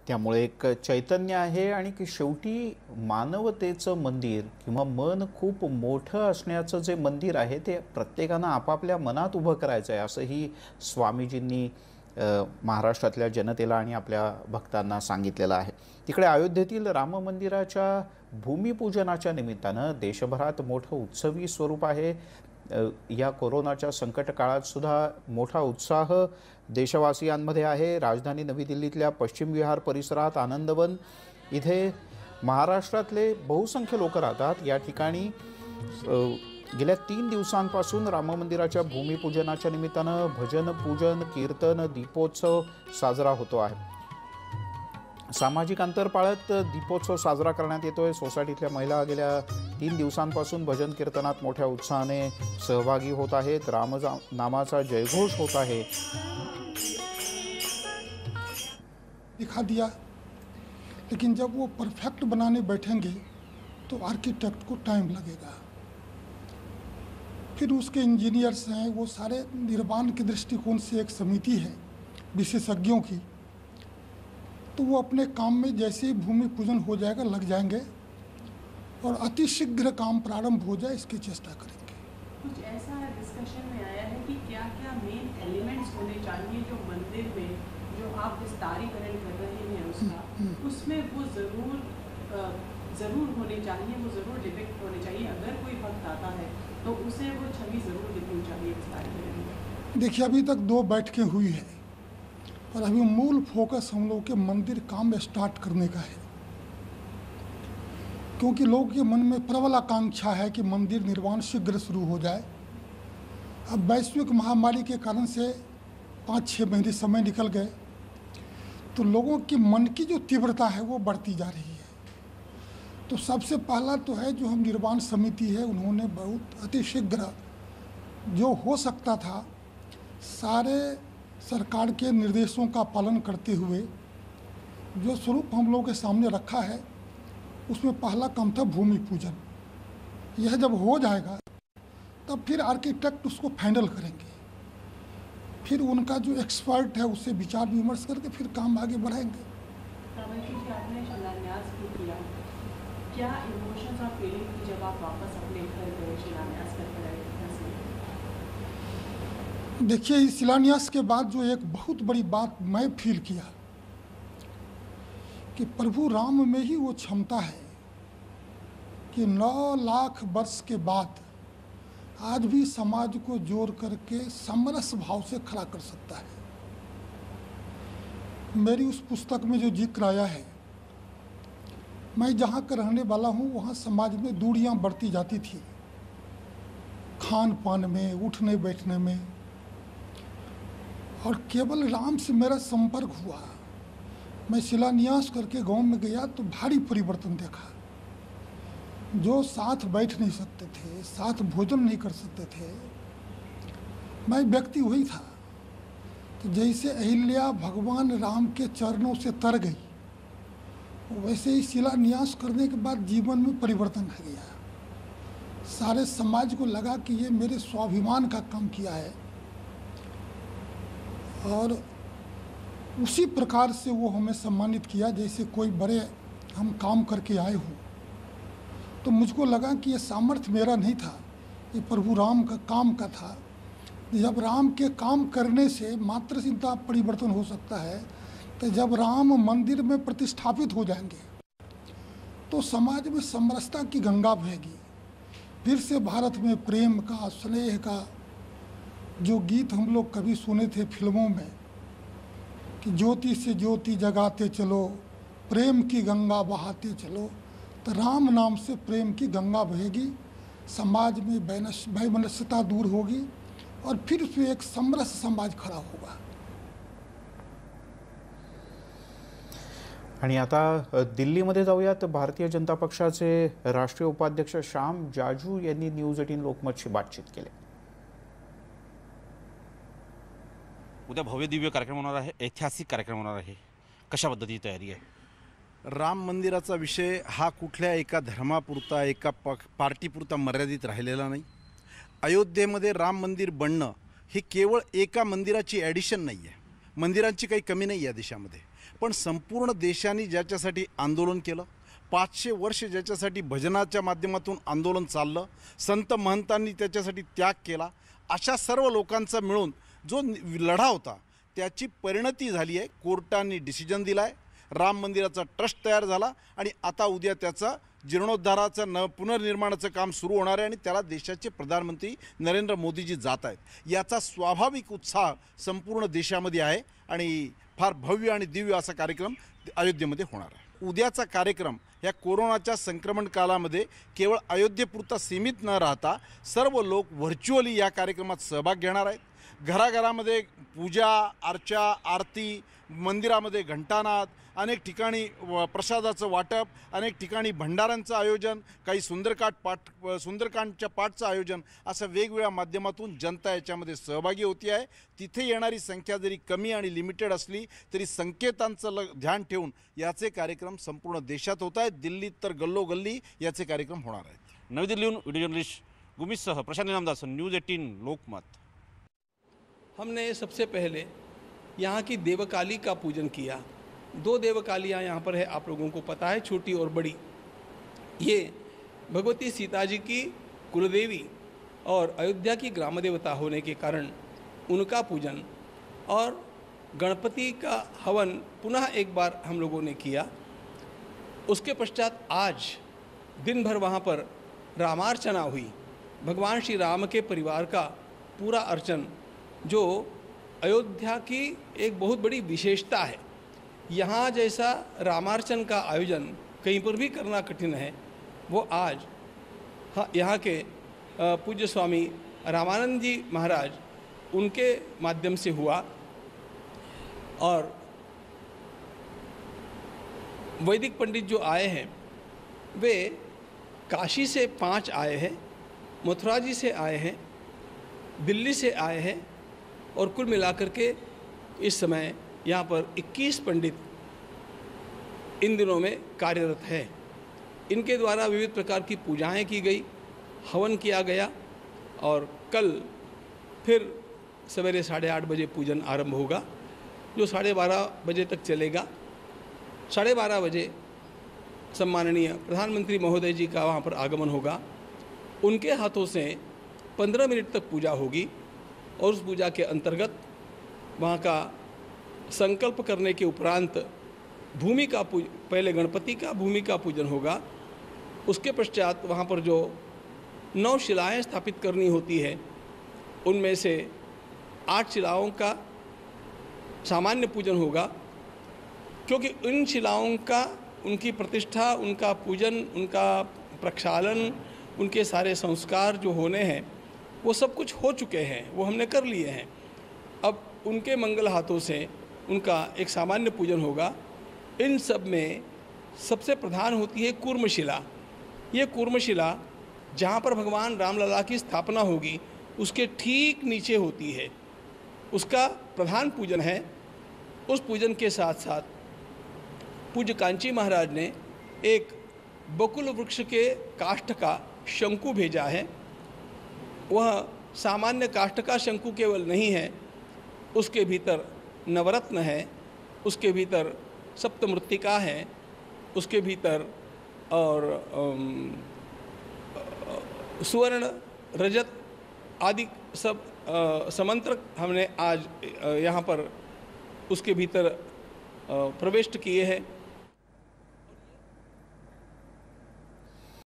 त्यामुळे एक चैतन्य आहे आणि की शेवटी मानवतेचं मंदिर किंवा मन खूप मोठं असण्याचं जे मंदिर आहे ते प्रत्येकानं आपापल्या मनात उभं करायचं आहे असंही स्वामीजींनी महाराष्ट्रातल्या जनतेला आणि आपल्या भक्तांना सांगितलेलं आहे। तिकडे अयोध्येतील राम मंदिराच्या भूमिपूजनाच्या निमित्तानं देशभरात मोठं उत्सवी स्वरूप आहे। या कोरोनाच्या संकट काळात सुद्धा मोठा उत्साह देशवासियांमध्ये आहे। राजधानी नवी दिल्लीतल्या पश्चिम विहार परिसरात आनंदवन इथे महाराष्ट्रातले बहुसंख्य लोक राहतात। या ठिकाणी गेल्या 3 दिवसांपासून राम मंदिराच्या भूमिपूजनाच्या निमित्तानं भजन पूजन कीर्तन दीपोत्सव साजरा होतो आहे। सामाजिक अंतर पाळत दीपोत्सव साजरा करण्यात येतोय। सोसायटीतल्या महिला गेल्या 3 दिवसांपासून भजन कीर्तनात मोठ्या उत्साहाने सहभागी होत आहेत। राम नामाचा जयघोष होत आहे। दिखा दिया, लेकिन जब वो परफेक्ट बनाने बैठेंगे तो आर्किटेक्ट को टाइम लगेगा। फिर उसके इंजीनियर्स हैं, वो सारे निर्माण के दृष्टिकोण से एक समिति है विशेषज्ञों की, तो वो अपने काम में जैसे ही भूमि पूजन हो जाएगा लग जाएंगे और अतिशीघ्र काम प्रारंभ हो जाए इसकी चेष्टा करेंगे। कुछ ऐसा डिस्कशन में आया है कि क्या क्या मेन एलिमेंट्स होने चाहिए जो मंदिर में जो आप विस्तारीकरण कर रहे हैं उसमें वो ज़रूर होने चाहिए, वो ज़रूर डिपिक्ट होने चाहिए। अगर कोई भक्त आता है तो उसे वो छवि ज़रूर दिखनी चाहिए विस्तारीकरण में। देखिए, अभी तक 2 बैठकें हुई है और अभी मूल फोकस हम लोग के मंदिर काम स्टार्ट करने का है, क्योंकि लोगों के मन में प्रबल आकांक्षा है कि मंदिर निर्माण शीघ्र शुरू हो जाए। अब वैश्विक महामारी के कारण से 5-6 महीने समय निकल गए, तो लोगों के मन की जो तीव्रता है वो बढ़ती जा रही है। तो सबसे पहला तो है जो हम निर्माण समिति है, उन्होंने बहुत अतिशीघ्र जो हो सकता था सारे सरकार के निर्देशों का पालन करते हुए जो स्वरूप हम लोगों के सामने रखा है, उसमें पहला काम था भूमि पूजन। यह जब हो जाएगा तब फिर आर्किटेक्ट उसको फाइनल करेंगे, फिर उनका जो एक्सपर्ट है उससे विचार विमर्श करके फिर काम आगे बढ़ाएंगे। आपने शिलान्यास किया, क्या इमोशंस और फीलिंग थी जब आप वापस अपने घर गए शिलान्यास करके आए? देखिए, इस शिलान्यास के बाद जो एक बहुत बड़ी बात मैं फील किया कि प्रभु राम में ही वो क्षमता है कि 9 लाख वर्ष के बाद आज भी समाज को जोड़ करके समरस भाव से खड़ा कर सकता है। मेरी उस पुस्तक में जो जिक्र आया है, मैं जहाँ का रहने वाला हूँ वहाँ समाज में दूरियाँ बढ़ती जाती थी, खान पान में, उठने बैठने में, और केवल राम से मेरा संपर्क हुआ। मैं शिलान्यास करके गांव में गया तो भारी परिवर्तन देखा। जो साथ बैठ नहीं सकते थे, साथ भोजन नहीं कर सकते थे, मैं व्यक्ति वही था। तो जैसे अहिल्या भगवान राम के चरणों से तर गई, वैसे ही शिलान्यास करने के बाद जीवन में परिवर्तन आ गया। सारे समाज को लगा कि ये मेरे स्वाभिमान का काम किया है, और उसी प्रकार से वो हमें सम्मानित किया जैसे कोई बड़े हम काम करके आए हों। तो मुझको लगा कि ये सामर्थ्य मेरा नहीं था, ये प्रभु राम का काम का था। जब राम के काम करने से मात्र चिंता परिवर्तन हो सकता है, तो जब राम मंदिर में प्रतिष्ठापित हो जाएंगे तो समाज में समरसता की गंगा बहेगी। फिर से भारत में प्रेम का, स्नेह का जो गीत हम लोग कभी सुने थे फिल्मों में कि ज्योति से ज्योति जगाते चलो, प्रेम की गंगा बहाते चलो, तो राम नाम से प्रेम की गंगा बहेगी, समाज में वैमनस्यता दूर होगी और फिर से एक समरस समाज खड़ा होगा। आणि आता दिल्लीमध्ये जाऊयात। भारतीय जनता पक्षाचे राष्ट्रीय उपाध्यक्ष श्याम जाजू यांनी न्यूज 18 लोकमतशी बातचीत केली। उद्या भव्य दिव्य कार्यक्रम होणार आहे, ऐतिहासिक कार्यक्रम होणार आहे, कशा पद्धतीची तयारी आहे? राम मंदिराचा विषय हा कुठल्या एका धर्मापुरता, एका पार्टीपुरता मर्यादित राहिलेला नाही। अयोध्येमध्ये राम मंदिर बनणं ही केवळ एका मंदिराची ॲडिशन नाही आहे, मंदिरांची काही कमी नाही या देशामध्ये, पण संपूर्ण देशाने ज्याच्यासाठी आंदोलन केलं, 500 वर्ष ज्याच्यासाठी भजनाच्या माध्यमातून आंदोलन चाललं, संत महंतांनी त्याच्यासाठी त्याग केला, अशा सर्व लोकांचा मिळून जो लढा होता त्याची परिणती झाली आहे. कोर्टाने डिसिजन दिला आहे, राम मंदिराचा ट्रस्ट तयार झाला आणि आता उद्या त्याचा जीर्णोद्धाराचं पुनर्निर्माणाचं काम सुरू होणार आहे आणि त्याला देशाचे प्रधानमंत्री नरेंद्र मोदीजी जात आहेत. याचा स्वाभाविक उत्साह संपूर्ण देशामध्ये आहे आणि फार भव्य आणि दिव्य असा कार्यक्रम अयोध्येमध्ये होणार आहे. उद्याचा कार्यक्रम या कोरोनाच्या संक्रमण काळामध्ये केवळ अयोध्येपुरता सीमित न राहता सर्व लोक व्हर्च्युअली या कार्यक्रमात सहभाग घेणार आहेत. घराघरामध्ये पूजा अर्चा, आरती, मंदिरामध्ये घंटानाद, अनेक ठिकाणी प्रसादाचं वाटप, अनेक ठिकाणी भंडाऱ्यांचं आयोजन, काही सुंदरकांडच्या पाठचं आयोजन, असं वेगवेगळ्या माध्यमातून जनता याच्यामध्ये सहभागी होती आहे. तिथे येणारी संख्या जरी कमी आणि लिमिटेड असली तरी संकेतांचं ध्यान ठेवून याचे कार्यक्रम संपूर्ण देशात होत आहेत. दिल्लीत तर गल्लोगल्ली याचे कार्यक्रम होणार आहेत. नवी दिल्लीहून व्हिडिओ जर्नलिस्ट गुमीसह प्रशांत इनामदार, न्यूज़ 18 लोकमत. हमने सबसे पहले यहाँ की देवकाली का पूजन किया. 2 देवकालियाँ यहाँ पर है, आप लोगों को पता है, छोटी और बड़ी. ये भगवती सीता जी की कुलदेवी और अयोध्या की ग्राम देवता होने के कारण उनका पूजन और गणपति का हवन पुनः एक बार हम लोगों ने किया. उसके पश्चात आज दिन भर वहाँ पर रामार्चना हुई. भगवान श्री राम के परिवार का पूरा अर्चन, जो अयोध्या की एक बहुत बड़ी विशेषता है. यहाँ जैसा रामार्चन का आयोजन कहीं पर भी करना कठिन है, वो आज यहाँ के पूज्य स्वामी रामानंद जी महाराज उनके माध्यम से हुआ. और वैदिक पंडित जो आए हैं वे काशी से 5 आए हैं, मथुरा जी से आए हैं, दिल्ली से आए हैं और कुल मिलाकर के इस समय यहाँ पर 21 पंडित इन दिनों में कार्यरत है. इनके द्वारा विविध प्रकार की पूजाएं की गई, हवन किया गया और कल फिर सवेरे 8:30 बजे पूजन आरंभ होगा, जो 12:30 बजे तक चलेगा. 12:30 बजे सम्माननीय प्रधानमंत्री महोदय जी का वहाँ पर आगमन होगा. उनके हाथों से 15 मिनट तक पूजा होगी और उस पूजा के अंतर्गत वहाँ का संकल्प करने के उपरांत भूमि का पहले गणपति का भूमि का पूजन होगा. उसके पश्चात वहाँ पर जो 9 शिलाएँ स्थापित करनी होती है, उनमें से 8 शिलाओं का सामान्य पूजन होगा, क्योंकि इन शिलाओं का उनकी प्रतिष्ठा, उनका पूजन, उनका प्रक्षालन, उनके सारे संस्कार जो होने हैं वो सब कुछ हो चुके हैं, वो हमने कर लिए हैं. अब उनके मंगल हाथों से उनका एक सामान्य पूजन होगा. इन सब में सबसे प्रधान होती है कूर्मशिला. ये कूर्मशिला जहाँ पर भगवान रामलला की स्थापना होगी उसके ठीक नीचे होती है, उसका प्रधान पूजन है. उस पूजन के साथ साथ पूज्य कांची महाराज ने एक बकुल वृक्ष के काष्ठ का शंकु भेजा है. वह सामान्य काष्ठ का शंकु केवल नहीं है, उसके भीतर नवरत्न है, उसके भीतर सप्तमृत्तिका है, उसके भीतर और सुवर्ण रजत आदि सब समंत्रक हमने आज यहाँ पर उसके भीतर प्रविष्ट किए हैं.